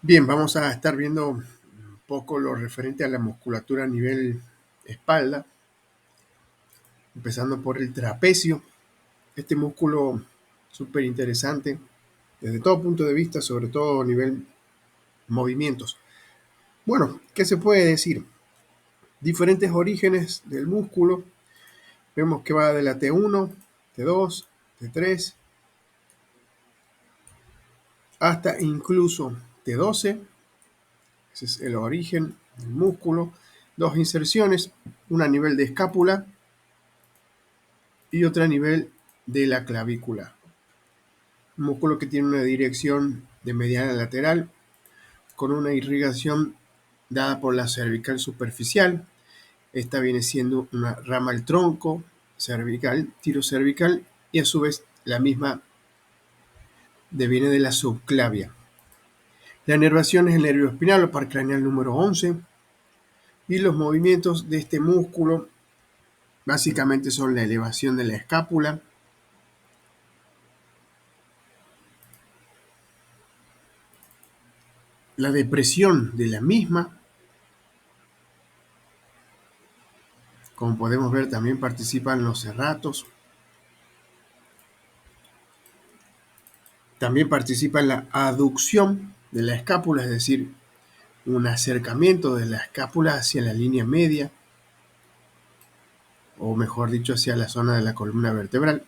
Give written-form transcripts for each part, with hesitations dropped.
Bien, vamos a estar viendo un poco lo referente a la musculatura a nivel espalda, empezando por el trapecio. Este músculo súper interesante desde todo punto de vista, sobre todo a nivel movimientos. Bueno, ¿qué se puede decir? Diferentes orígenes del músculo. Vemos que va de la T1, T2, T3, hasta incluso T12. Ese es el origen del músculo. Dos inserciones, una a nivel de escápula y otra a nivel de la clavícula. Un músculo que tiene una dirección de mediana a lateral con una irrigación dada por la cervical superficial. Esta viene siendo una rama al tronco cervical, tiro cervical, y a su vez la misma viene de la subclavia. La inervación es el nervio espinal o par craneal número 11, y los movimientos de este músculo básicamente son la elevación de la escápula, la depresión de la misma. Como podemos ver, también participan los serratos. También participa en la aducción de la escápula, es decir, un acercamiento de la escápula hacia la línea media, o mejor dicho, hacia la zona de la columna vertebral.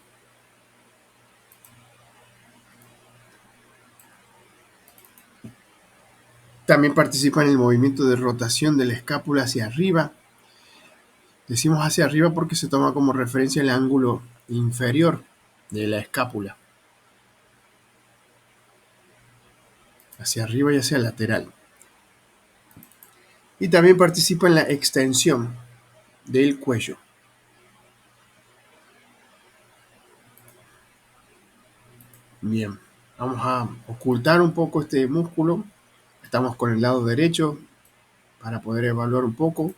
También participa en el movimiento de rotación de la escápula hacia arriba. Decimos hacia arriba porque se toma como referencia el ángulo inferior de la escápula, hacia arriba y hacia el lateral. Y también participa en la extensión del cuello. Bien, vamos a ocultar un poco este músculo. Estamos con el lado derecho para poder evaluar un poco.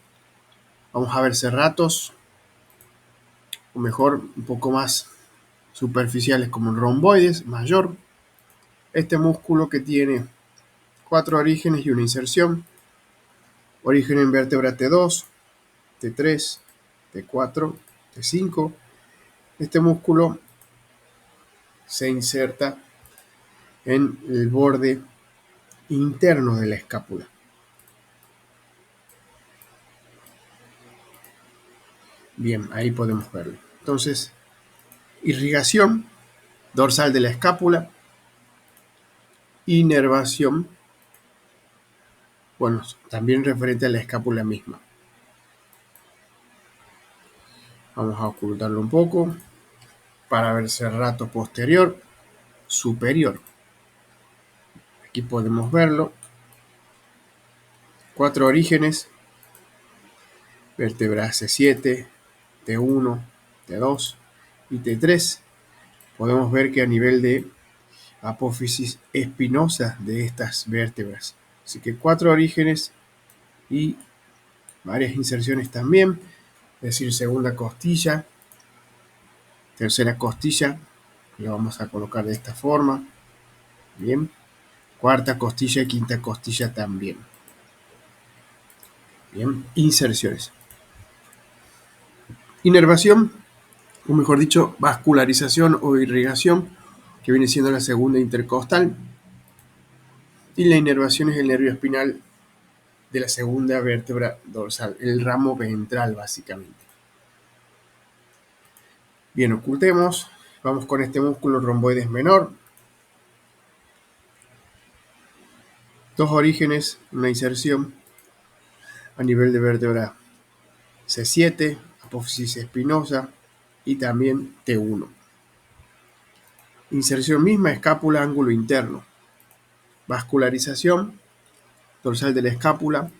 Vamos a ver serratos, o mejor, un poco más superficiales como el romboides mayor. Este músculo que tiene 4 orígenes y una inserción. Origen en vértebra T2, T3, T4, T5. Este músculo se inserta en el borde interno de la escápula. Bien, ahí podemos verlo. Entonces, irrigación dorsal de la escápula, inervación, bueno, también referente a la escápula misma. Vamos a ocultarlo un poco para ver serrato posterior, superior. Aquí podemos verlo. 4 orígenes, vértebra C7, T1, T2 y T3. Podemos ver que a nivel de apófisis espinosa de estas vértebras. Así que 4 orígenes y varias inserciones también, es decir, segunda costilla, tercera costilla, lo vamos a colocar de esta forma. Bien, cuarta costilla y quinta costilla también. Bien, inserciones. Inervación, o mejor dicho, vascularización o irrigación, que viene siendo la segunda intercostal. Y la inervación es el nervio espinal de la segunda vértebra dorsal, el ramo ventral básicamente. Bien, ocultemos. Vamos con este músculo romboides menor. 2 orígenes, una inserción a nivel de vértebra C7, apófisis espinosa y también T1. Inserción misma, escápula, ángulo interno. Vascularización dorsal de la escápula.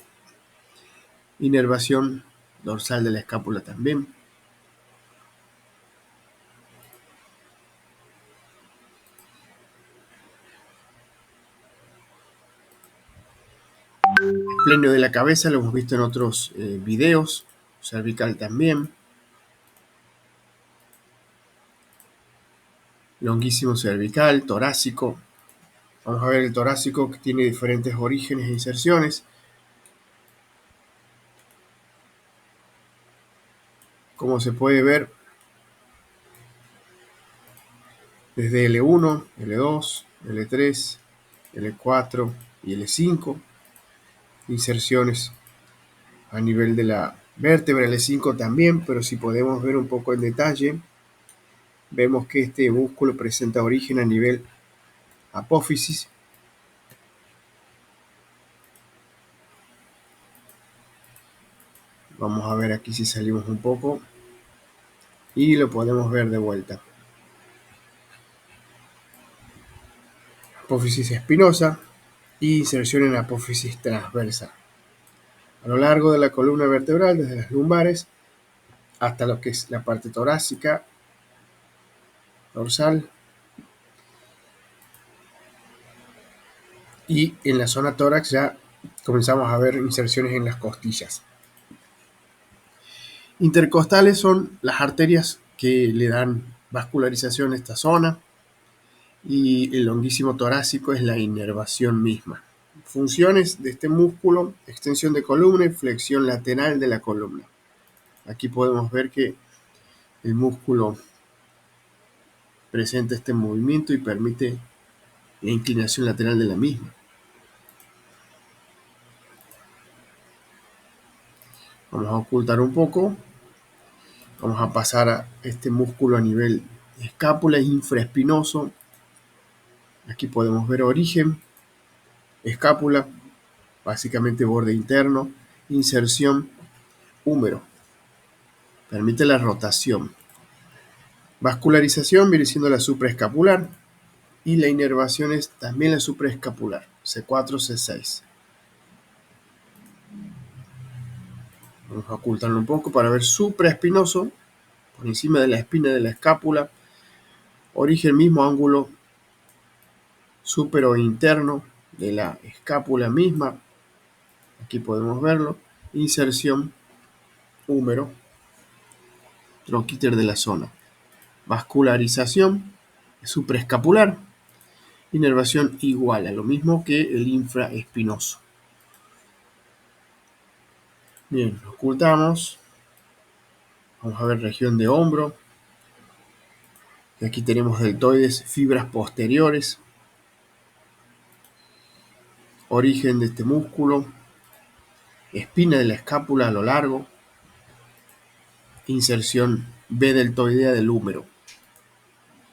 Inervación dorsal de la escápula también. Esplenio de la cabeza, lo hemos visto en otros videos. Cervical también. Longuísimo cervical, torácico. Vamos a ver el torácico, que tiene diferentes orígenes e inserciones. Como se puede ver, desde L1, L2, L3, L4 y L5, inserciones a nivel de la vértebra, L5 también, pero si podemos ver un poco en detalle, vemos que este músculo presenta origen a nivel apófisis. Vamos a ver aquí si salimos un poco y lo podemos ver de vuelta. Apófisis espinosa y inserción en apófisis transversa. A lo largo de la columna vertebral, desde las lumbares hasta lo que es la parte torácica, dorsal, y en la zona tórax ya comenzamos a ver inserciones en las costillas. Intercostales son las arterias que le dan vascularización a esta zona, y el longuísimo torácico es la inervación misma. Funciones de este músculo: extensión de columna y flexión lateral de la columna. Aquí podemos ver que el músculo presenta este movimiento y permite la inclinación lateral de la misma. Vamos a ocultar un poco. Vamos a pasar a este músculo a nivel escápula infraespinoso. Aquí podemos ver origen, escápula, básicamente borde interno, inserción, húmero. Permite la rotación. Vascularización viene siendo la supraescapular, y la inervación es también la supraescapular, C4, C6. Vamos a ocultarlo un poco para ver supraespinoso, por encima de la espina de la escápula, origen mismo, ángulo súpero interno de la escápula misma. Aquí podemos verlo. Inserción, húmero, tronquíter de la zona. Vascularización supraescapular. Inervación igual a lo mismo que el infraespinoso. Bien, lo ocultamos. Vamos a ver región de hombro. Y aquí tenemos deltoides, fibras posteriores. Origen de este músculo. Espina de la escápula a lo largo. Inserción B deltoidea del húmero.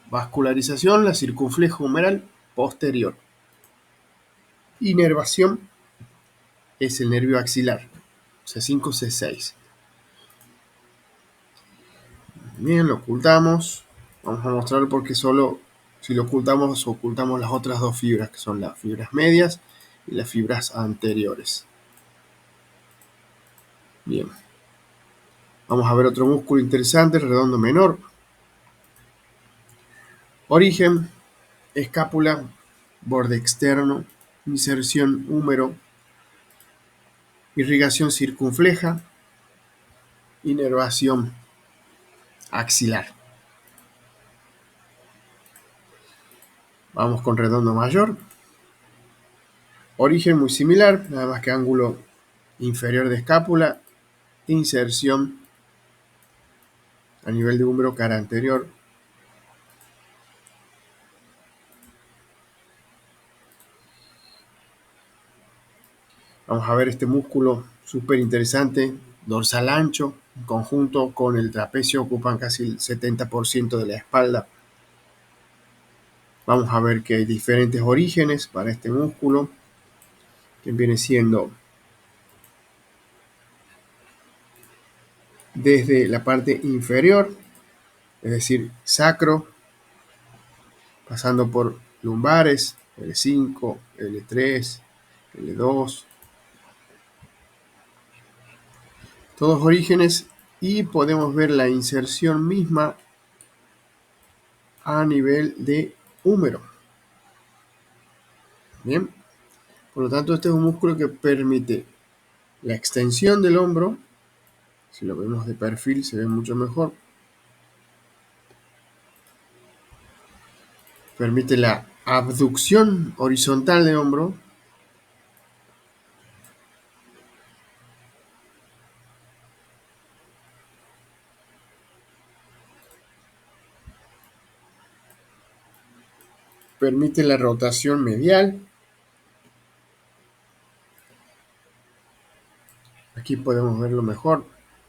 Vascularización, la circunflejo humeral posterior. Inervación es el nervio axilar, C5, C6. Bien, lo ocultamos. Vamos a mostrar porque solo si lo ocultamos las otras dos fibras, que son las fibras medias y las fibras anteriores. Bien. Vamos a ver otro músculo interesante, el redondo menor. Origen, escápula, borde externo, inserción húmero, irrigación circunfleja, inervación axilar. Vamos con redondo mayor. Origen muy similar, nada más que ángulo inferior de escápula, inserción a nivel de húmero cara anterior. Vamos a ver este músculo súper interesante, dorsal ancho, en conjunto con el trapecio ocupan casi el 70% de la espalda. Vamos a ver que hay diferentes orígenes para este músculo, que viene siendo desde la parte inferior, es decir, sacro, pasando por lumbares, L5, L3, L2, todos orígenes, y podemos ver la inserción misma a nivel de húmero. Bien, por lo tanto este es un músculo que permite la extensión del hombro. Si lo vemos de perfil se ve mucho mejor. Permite la abducción horizontal de hombro, permite la rotación medial. Aquí podemos verlo mejor,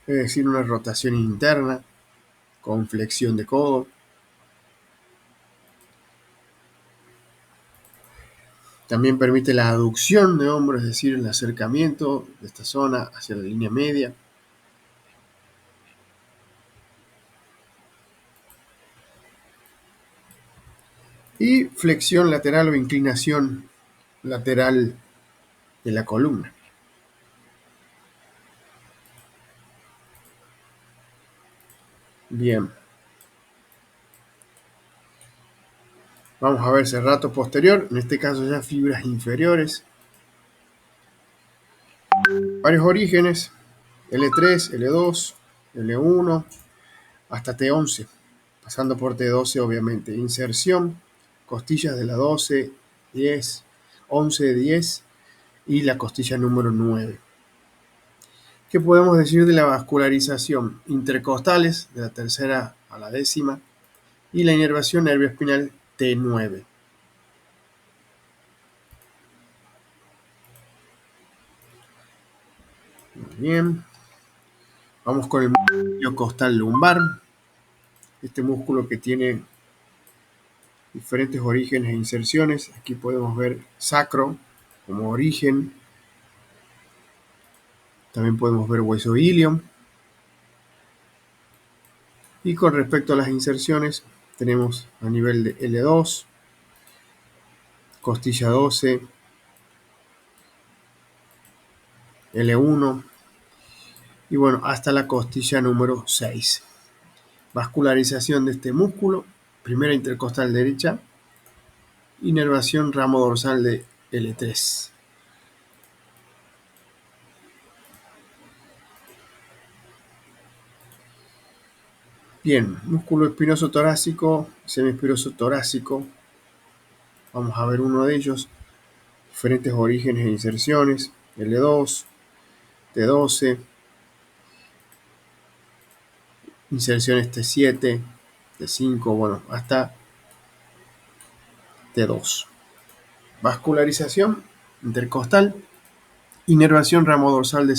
es decir, una rotación interna con flexión de codo. También permite la aducción de hombro, es decir, el acercamiento de esta zona hacia la línea media. Y flexión lateral o inclinación lateral de la columna. Bien. Vamos a ver serrato posterior, en este caso ya fibras inferiores. Varios orígenes, L3, L2, L1, hasta T11, pasando por T12 obviamente. Inserción, costillas de la 12, 10, 11, 10 y la costilla número 9. ¿Qué podemos decir de la vascularización? Intercostales, de la tercera a la décima, y la inervación nervioespinal T9. Muy bien. Vamos con el músculo costal lumbar. Este músculo que tiene diferentes orígenes e inserciones. Aquí podemos ver sacro como origen. También podemos ver hueso ilion. Y con respecto a las inserciones, tenemos a nivel de L2, costilla 12, L1 y bueno, hasta la costilla número 6. Vascularización de este músculo, primera intercostal derecha, inervación ramo dorsal de L3. Bien, músculo espinoso torácico, semiespinoso torácico. Vamos a ver uno de ellos. Diferentes orígenes e inserciones. L2, T12, inserciones T7, T5, bueno, hasta T2. Vascularización intercostal, inervación ramo dorsal de